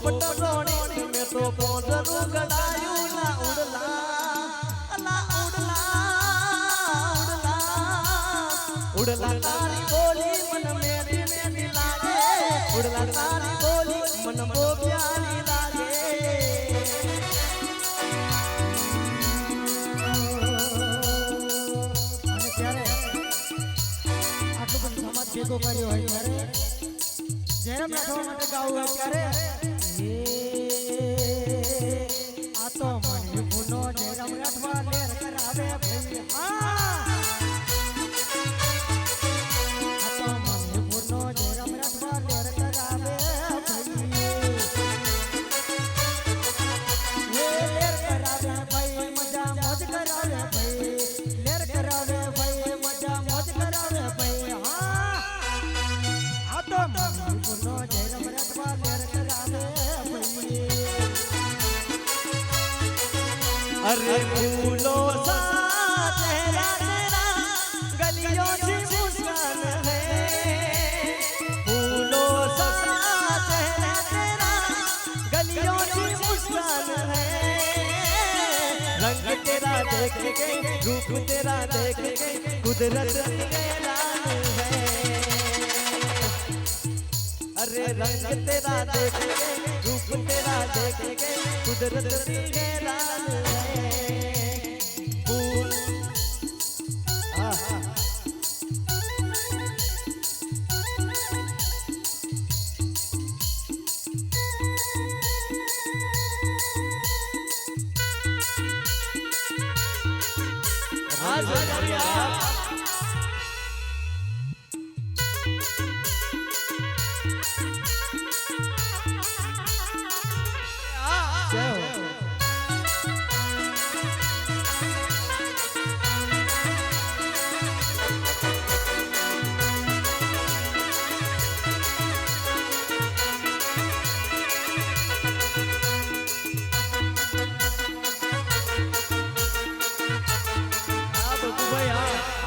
પોપટ રોણી મેં તો પોંદરું ગડાયું ના ઉડલા અલા ઉડલા તારી બોલી મન મેરી મેરી લાગે ઉડલા તારી બોલી મન બહુ પ્યારી લાગે અને ત્યારે આટલો બધો સમાજ ભેગો કર્યો હોય ત્યારે જયરામ રાઠવા માટે ગાવું હોય ત્યારે આ તો મને ગુનો જયરામ રાઠવા લેર કરાવે ભાઈ આ તો મને ગુનો જયરામ રાઠવા લેર કરાવે ભાઈ લેર કરાવે ભાઈ મજા મોજ કરાવે ભાઈ લેર કરાવે ભાઈ મજા મોજ કરાવે ભાઈ હા આ તો મને ગુનો જયરામ રાઠવા લેર કરાવે ભાઈ अरे फूलों सा चेहरा तेरा गलियों की मुस्कान है फूलों सा चेहरा तेरा गलियों की मुस्कान है रंग तेरा देख के रूप तेरा देख के कुदरत हैरान है अरे रंग तेरा देख के रूप तेरा देख के कुदरत हैरान है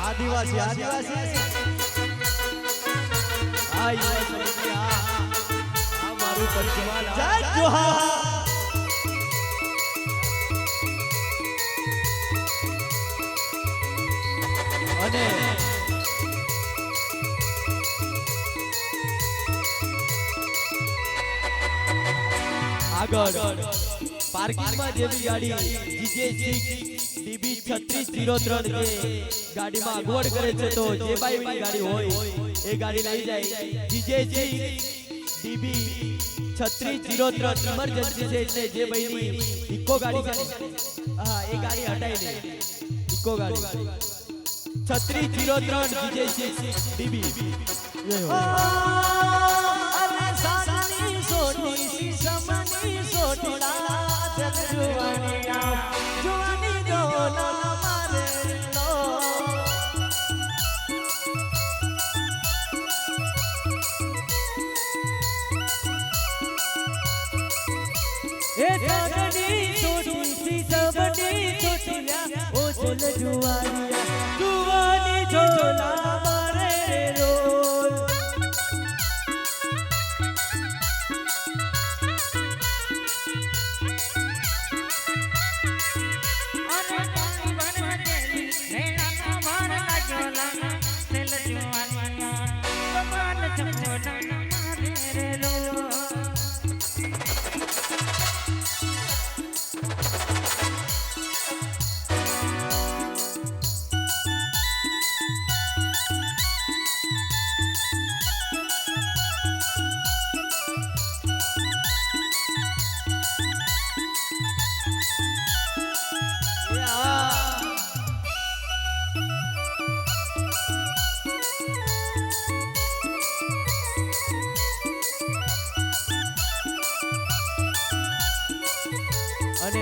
आदिवासी आदिवासी आई मारू परिवार जय जोहार અને આગળ પાર્કિંગમાં જેવી ગાડી જીજે DB 3603 કે ગાડીમાં અગવડ કરે છે તો જે બાઈની ગાડી હોય એ ગાડી લઈ જાય જીજે DB 3603 ઇમરજન્સી છે એટલે જે બાઈની ઇકો ગાડી છે હા એ ગાડી હટાઈ દે ઇકો ગાડી 3603 જીજે DB અરે સાની સોટી સી સમની સોટીલા જગજુવાનિયા જુવાની દોલા મારે લો એ જગની સોટી સી સમની સોટીલા ઓ જલ જુવાનિયા જુવાની દોલા મારે લો અને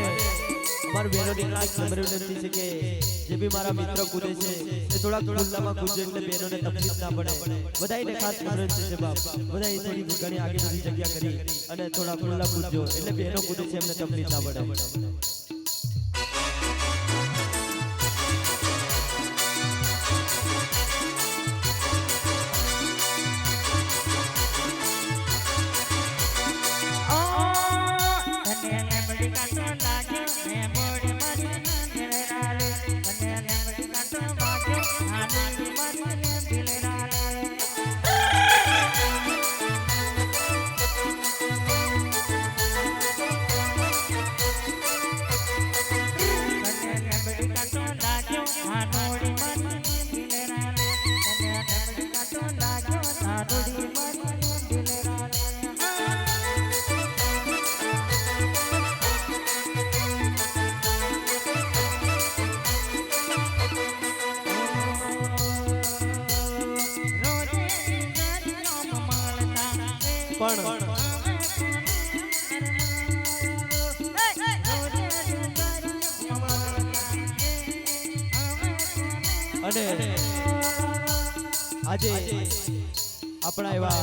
અમાર બેરોની ખાસ નંબર વિનંતી છે કે જે બી મારા મિત્ર કૂદે છે એ થોડા ખુલ્લામાં કૂદે એટલે બેરોને તકલીફ ના પડે બધાયને ખાસ વિનંતી છે બાપ બધાય થોડી ઘણી આગળ જગ્યા કરી અને થોડા ખુલ્લા કૂદજો એટલે બેરો કૂદે છે એમને તકલીફ ના પડે કાંટો લાગ્યો ને મોડી મારી દિલ રાલે અને લેમડી કાંટો વાગ્યો હાલી મારી દિલ રાલે અને આજે આપણા એવા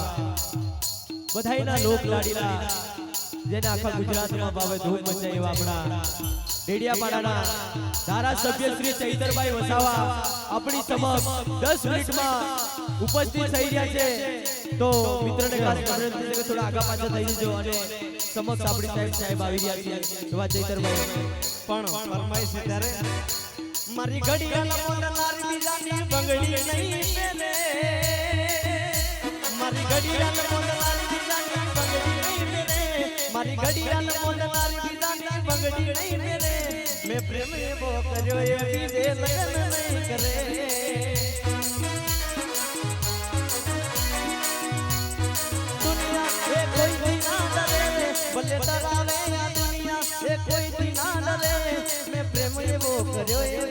બધાયના લોક લાડીલા જેને આખા ગુજરાતમાં ભાવે ધૂમ મચાય એવા આપણા ડેડિયાપાડાના ધારાસભ્ય શ્રી ચૈતરભાઈ વસાવા આપણી સમક્ષ 10 મિનિટમાં ઉપસ્થિત થઈ રહ્યા છે તો મિત્રોને ખાસ વિનંતી છે કે થોડા આગા પાછા થઈ જજો અને સમક્ષ આપણી સાહેબ આવી રહ્યા છે એવા ચૈતરભાઈ પણ ફરમાઈશ ત્યારે મારી ઘડિયાળ મોડનારી બીજાની બંગડી નહીં મેલે મારી ઘડિયાળ મોડનારી બીજાની બંગડી નહીં મેલે મારી ઘડિયાળ મોડનારી બીજાની બંગડી નહીં મેલે મેં પ્રેમ એવો કર્યો એ બીજે લગન નહીં કરે દુનિયા એ કોઈ ના ડરે ભલે ડરાવે આ દુનિયા એ કોઈ ના ડરે મેં પ્રેમ એવો કર્યો એ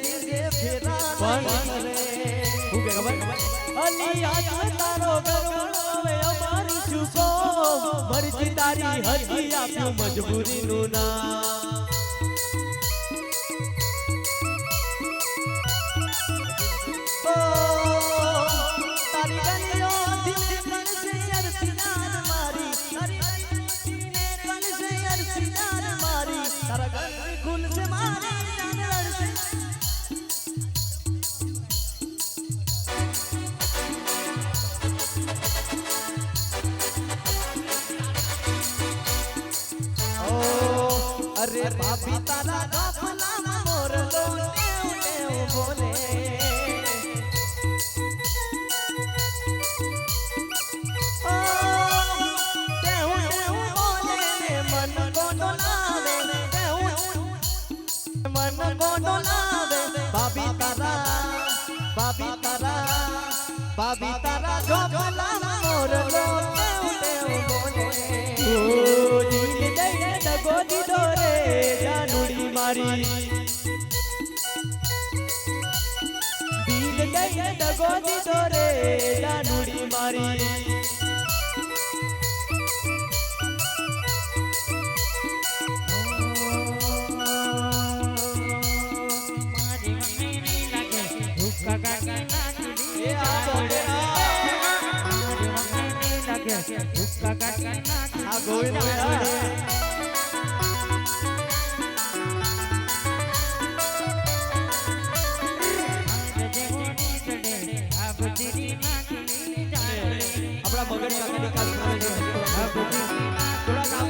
તારી હતી આપ્યું મજબૂરી નું નામ તારી ગલીઓ દિલ કણ સે અરસિનાર મારી તારી કણ સે અરસિનાર મારી તારા ગલ ખુલ સે મારી જાન લડસે अरे भाभी तारा गफला मोर लो टेव टेव बोले ओ टेव टेव बोले मन को डोलावे टेव मन को डोलावे भाभी तारा गफला मोर लो टेव टेव बोले ગોદી દોરે જાનુડી મારી દિલ દઈને ગોદી દોરે જાનુડી મારી મારી મને લાગે ભૂખા કાકા નાચડી એ આ ગોડે મારી મને લાગે ભૂખા કાકા નાચડી આ ગોવિંદ આપણા મગજ કાકાની ખાસ થોડા કામ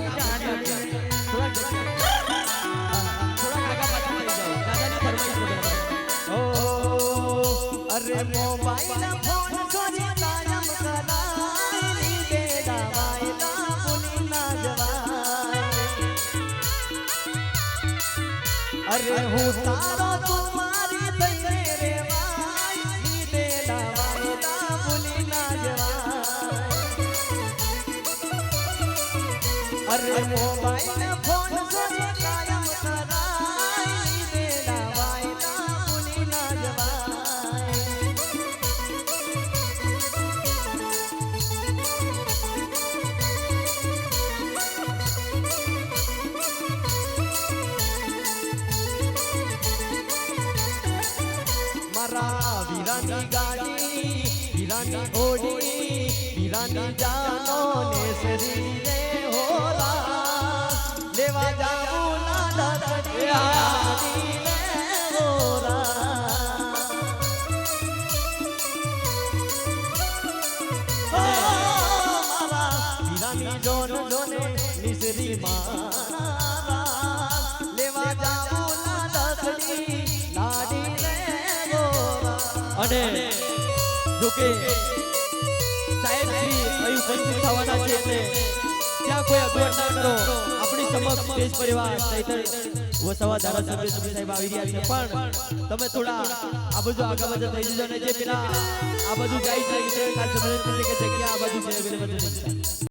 થોડા કાકા પાછા થઈ જાઓ દાદાની ફરમાઈશ ओ अरे मोबाइल फोन छोरी कायम कराई दे दवाईला पुनी ना जवाई अरे हूँ तारो तुम्हारी बने रे वाई दे दवाईला पुनी ना जवाई अरे मोबाइल फोन छोरी कायम कराई दे दवाईला पुनी ना जवाई मारा वीरानी गाड़ी वीरानी घोड़ी वीरानी जानो ने सरी रे होला लेवा जाऊं लाला तड़ी ले होला मारा वीरानी जोन जोने निसरी मारा અને જોકે સાહેબ શ્રી અહીં ઉપસ્થિત થવાના છે એટલે ત્યાં કોઈ અગવડ ના કરો. આપણી સમક્ષ દેશ પરિવાર ચૈતર વસાવા ધારાસભ્ય સાહેબ આવી રહ્યા છે, પણ તમે થોડા આ બાજુ આગળ વધતા થઈ જજો. અને જે પેલા આ બાજુ જાય છે ખાસ સમજ કે જગ્યા આ બાજુ છે